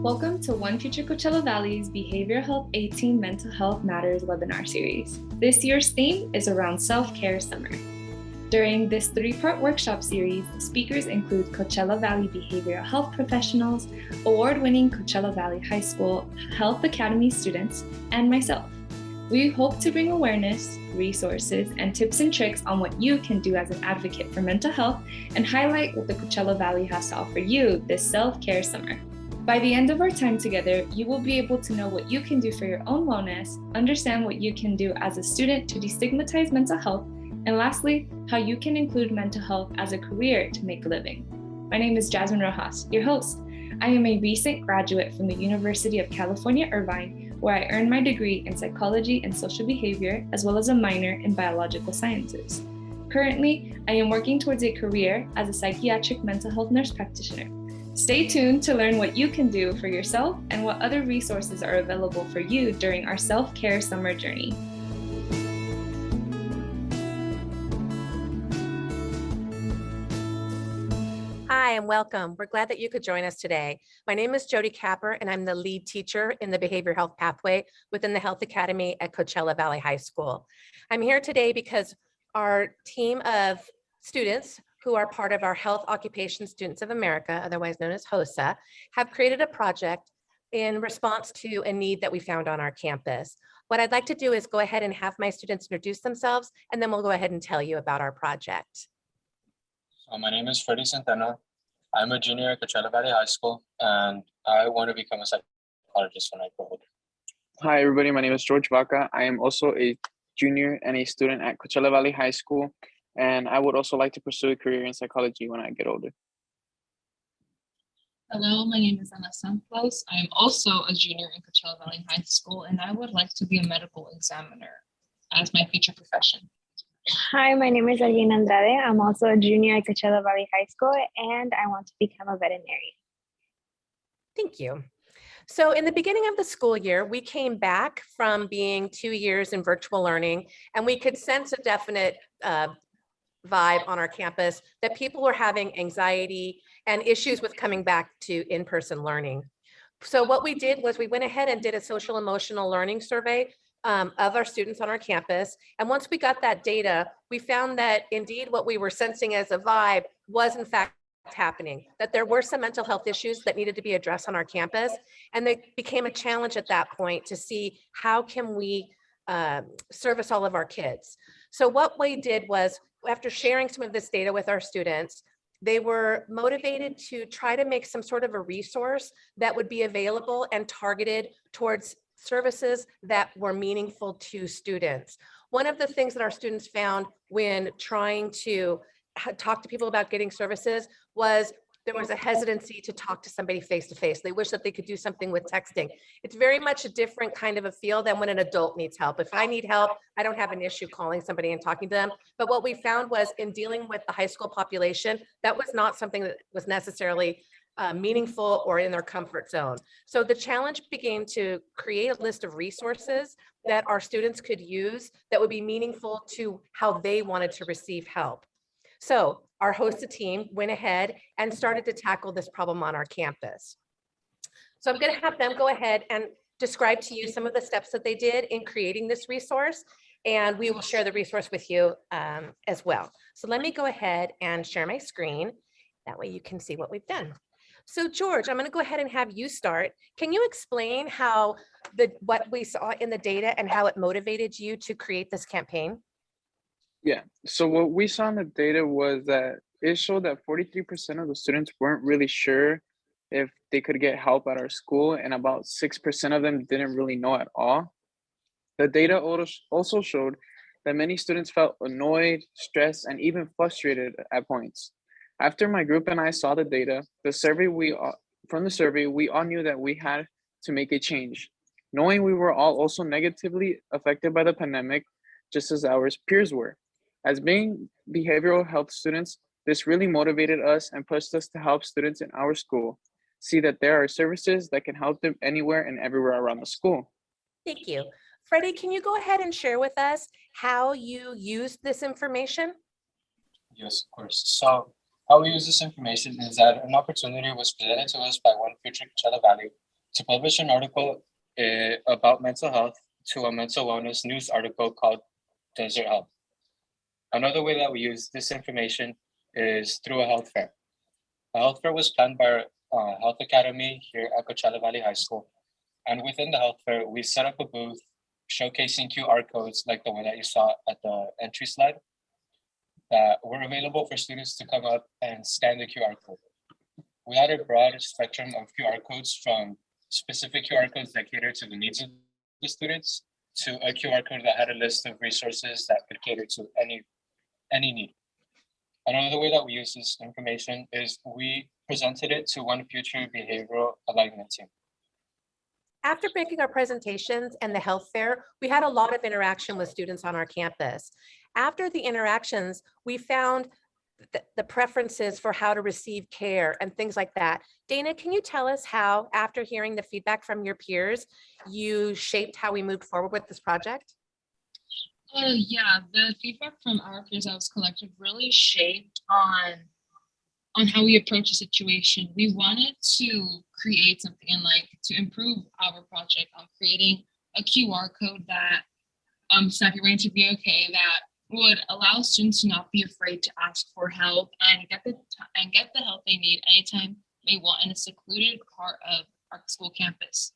Welcome to OneFuture Coachella Valley's Behavioral Health 18 Mental Health Matters webinar series. This year's theme is around self-care summer. During this three-part workshop series, speakers include Coachella Valley behavioral health professionals, award-winning Coachella Valley High School Health Academy students, and myself. We hope to bring awareness, resources, and tips and tricks on what you can do as an advocate for mental health and highlight what the Coachella Valley has to offer you this self-care summer. By the end of our time together, you will be able to know what you can do for your own wellness, understand what you can do as a student to destigmatize mental health, and lastly, how you can include mental health as a career to make a living. My name is Jazmin Rojas, your host. I am a recent graduate from the University of California, Irvine, where I earned my degree in psychology and social behavior, as well as a minor in biological sciences. Currently, I am working towards a career as a psychiatric mental health nurse practitioner. Stay tuned to learn what you can do for yourself and what other resources are available for you during our self-care summer journey. Hi and welcome. We're glad that you could join us today. My name is Jodie Capper and I'm the lead teacher in the Behavioral Health Pathway within the Health Academy at Coachella Valley High School. I'm here today because our team of students who are part of our Health Occupation Students of America, otherwise known as HOSA, have created a project in response to a need that we found on our campus. What I'd like to do is go ahead and have my students introduce themselves, and then we'll go ahead and tell you about our project. So my name is Freddie Centeno. I'm a junior at Coachella Valley High School, and I want to become a psychologist when I grow older. Hi, everybody. My name is George Vaca. I am also a junior and a student at Coachella Valley High School, and I would also like to pursue a career in psychology when I get older. Hello, my name is Ana Santos. I am also a junior in Coachella Valley High School, and I would like to be a medical examiner as my future profession. Hi, my name is Alina Andrade. I'm also a junior at Coachella Valley High School, and I want to become a veterinarian. Thank you. So in the beginning of the school year, we came back from being 2 years in virtual learning, and we could sense a definite vibe on our campus that people were having anxiety and issues with coming back to in-person learning. So what we did was we went ahead and did a social emotional learning survey of our students on our campus. And once we got that data, we found that indeed what we were sensing as a vibe was in fact happening, that there were some mental health issues that needed to be addressed on our campus. And they became a challenge at that point to see how can we service all of our kids. So what we did was, after sharing some of this data with our students, they were motivated to try to make some sort of a resource that would be available and targeted towards services that were meaningful to students. One of the things that our students found when trying to talk to people about getting services was there was a hesitancy to talk to somebody face to face. They wish that they could do something with texting. It's very much a different kind of a feel than when an adult needs help. If I need help, I don't have an issue calling somebody and talking to them. But what we found was in dealing with the high school population, that was not something that was necessarily meaningful or in their comfort zone. So the challenge began to create a list of resources that our students could use that would be meaningful to how they wanted to receive help. So our HOSA team went ahead and started to tackle this problem on our campus. So I'm going to have them go ahead and describe to you some of the steps that they did in creating this resource, and we will share the resource with you as well. So let me go ahead and share my screen. That way you can see what we've done. So George, I'm going to go ahead and have you start. Can you explain how what we saw in the data and how it motivated you to create this campaign? Yeah, so what we saw in the data was that it showed that 43% of the students weren't really sure if they could get help at our school, and about 6% of them didn't really know at all. The data also showed that many students felt annoyed, stressed, and even frustrated at points. After my group and I saw the data, from the survey, we all knew that we had to make a change. Knowing we were all also negatively affected by the pandemic, just as our peers were. As being behavioral health students, this really motivated us and pushed us to help students in our school see that there are services that can help them anywhere and everywhere around the school. Thank you. Freddie, can you go ahead and share with us how you used this information? Yes, of course. So how we use this information is that an opportunity was presented to us by OneFuture Coachella Valley to publish an article about mental health to a mental wellness news article called Desert Health. Another way that we use this information is through a health fair. A health fair was planned by our Health Academy here at Coachella Valley High School. And within the health fair, we set up a booth showcasing QR codes like the one that you saw at the entry slide that were available for students to come up and scan the QR code. We had a broad spectrum of QR codes, from specific QR codes that cater to the needs of the students to a QR code that had a list of resources that could cater to any need. Another way that we use this information is we presented it to OneFuture behavioral alignment team. After making our presentations and the health fair, we had a lot of interaction with students on our campus. After the interactions, we found the preferences for how to receive care and things like that. Dana, can you tell us how, after hearing the feedback from your peers, you shaped how we moved forward with this project? Yeah, the feedback from our peers that was collected really shaped on how we approach a situation. We wanted to create something and to improve our project on creating a QR code that Snappy Rain to be okay, that would allow students to not be afraid to ask for help and get the help they need anytime they want in a secluded part of our school campus.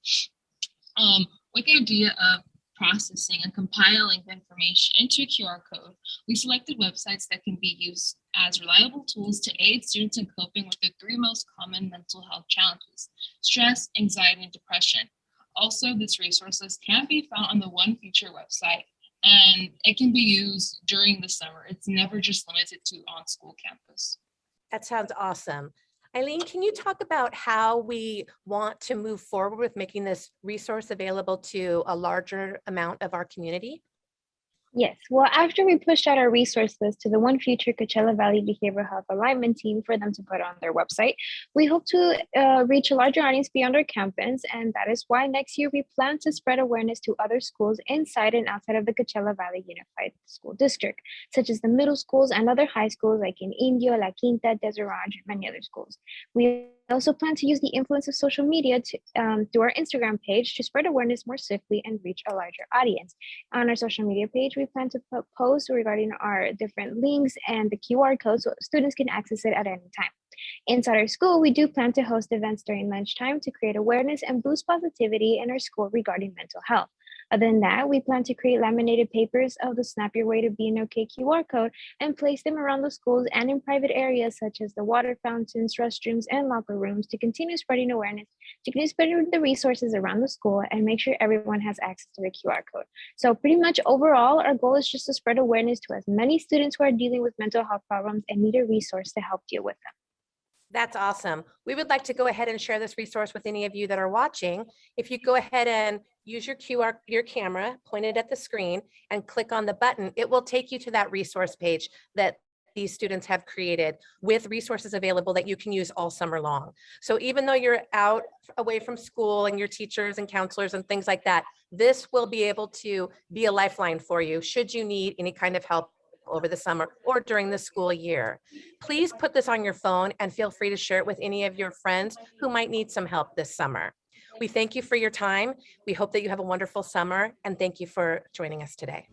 With the idea of processing and compiling the information into a QR code, we selected websites that can be used as reliable tools to aid students in coping with the three most common mental health challenges: stress, anxiety, and depression. Also, these resources can be found on the OneFuture website, and it can be used during the summer. It's never just limited to on school campus. That sounds awesome. Eileen, can you talk about how we want to move forward with making this resource available to a larger amount of our community? Yes, well, after we pushed out our resource list to the OneFuture Coachella Valley Behavioral Health Alignment team for them to put on their website, we hope to reach a larger audience beyond our campus, and that is why next year we plan to spread awareness to other schools inside and outside of the Coachella Valley Unified School District, such as the middle schools and other high schools like in Indio, La Quinta, Desert Ridge, and many other schools. We also plan to use the influence of social media to, through our Instagram page to spread awareness more swiftly and reach a larger audience. On our social media page, we plan to post regarding our different links and the QR code so students can access it at any time. Inside our school, we do plan to host events during lunchtime to create awareness and boost positivity in our school regarding mental health. Other than that, we plan to create laminated papers of the Snap Your Way to Being Okay QR code and place them around the schools and in private areas such as the water fountains, restrooms, and locker rooms to continue spreading awareness, to continue spreading the resources around the school and make sure everyone has access to the QR code. So pretty much overall, our goal is just to spread awareness to as many students who are dealing with mental health problems and need a resource to help deal with them. That's awesome. We would like to go ahead and share this resource with any of you that are watching. If you go ahead and use your camera, point it at the screen and click on the button, it will take you to that resource page that these students have created with resources available that you can use all summer long. So even though you're out away from school and your teachers and counselors and things like that, this will be able to be a lifeline for you should you need any kind of help over the summer or during the school year. Please put this on your phone and feel free to share it with any of your friends who might need some help this summer. We thank you for your time. We hope that you have a wonderful summer, and thank you for joining us today.